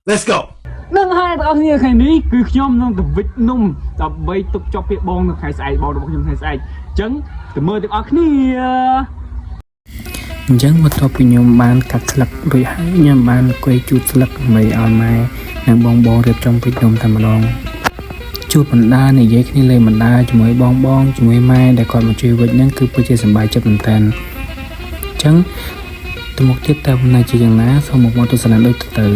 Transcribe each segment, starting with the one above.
Let's go នឹងហើយបងប្អូនថ្ងៃនេះគឺខ្ញុំនឹងទៅវិចនំដើម្បីទុកចប់ពាក្យបងនៅថ្ងៃស្អែកបងរបស់ខ្ញុំថ្ងៃស្អែកអញ្ចឹងទៅមើលទាំងអស់គ្នាអញ្ចឹងបន្ទាប់ពីខ្ញុំបានកាត់ស្លឹករួចហើយខ្ញុំបានអង្គុយជូតស្លឹកដើម្បីឲ្យម៉ែនិងបងរៀបចំវិចនំតែម្ដងជូតបណ្ដានិយាយគ្នាលេងបណ្ដាជាមួយបងជាមួយម៉ែដែលគាត់មកជួយវិចហ្នឹងគឺពិតជាសប្បាយចិត្តមែនតើអញ្ចឹងទៅមុខទៀតតើបណ្ដាជាយ៉ាងណាសូមមកទស្សនាដូចទៅ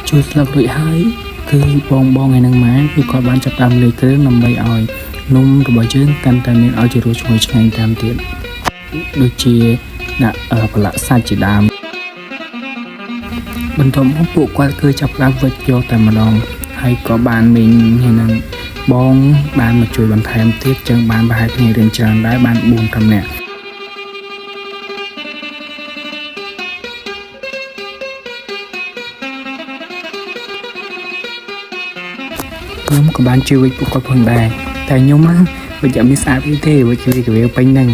ជួយស្លឹករួចហើយគឺបងឯនឹងម៉ែគឺគាត់បានចាប់តាមលេខគ្រឿងដើម្បីឲ្យនំរបស់យើងកាន់តែមានឲ្យជារសឈ្ងុយឆ្ងាញ់តាមទៀតដូចជាដាក់ប្រឡាក់សាច់ជាដើមបន្ទាប់មកពួកគាត់គឺចាប់ផ្ដើមវិចយកតែម្ដងហើយក៏បានមីងហើយនឹងបងបានមកជួយបន្ថែមទៀតចឹងបានប្រហែលគ្នារឿងច្រើនដែរបាន 4-5 នាក់ខ្ញុំក៏បានជួយវិចពួកគាត់ផងដែរតែខ្ញុំវិចអត់មានស្អាតទេវិចវាពេញហ្នឹង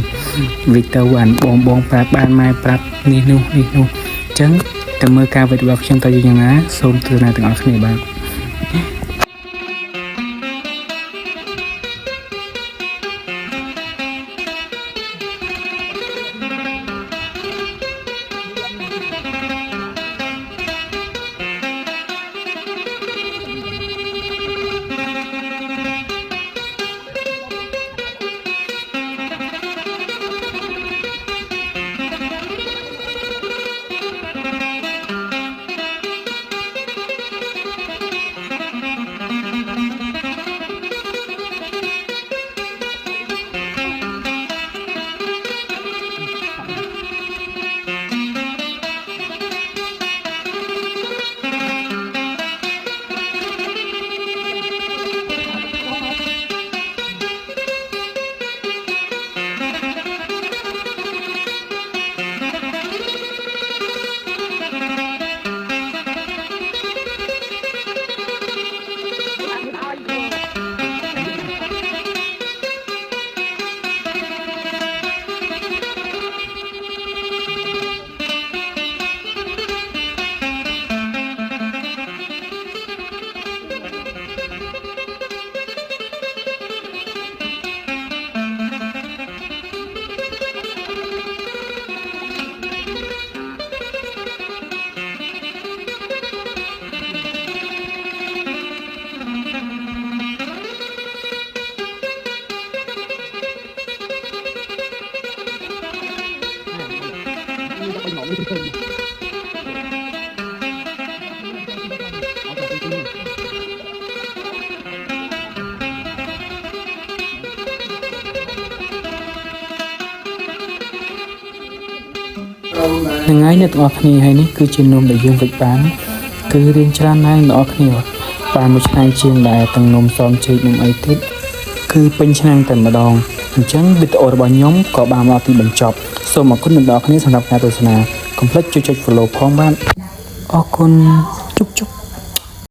វិចទៅអានបងប្រាប់បានម៉ែប្រាប់នេះនោះអញ្ចឹងទៅមើលការវិចរបស់ខ្ញុំទៅយ៉ាងណាសូមទស្សនាទាំងអស់គ្នាបាទថ្ងៃនេះទាំងអស់គ្នាហើយនេះគឺជានំដែលយើងវិចបានគឺរៀងច្រើនណាស់ទាំងអស់គ្នាបានមួយឆ្នាំជាងដែរទាំងនំសមចេកនំអីទៀតគឺពេញឆ្នាំតែម្ដងអញ្ចឹងវីដេអូរបស់ខ្ញុំក៏បានមកទីបញ្ចប់សូមអរគុណដល់អ្នកគ្នាសម្រាប់ការទស្សនាកុំភ្លេចជួយចុច follow ផងបាទអរគុណជប់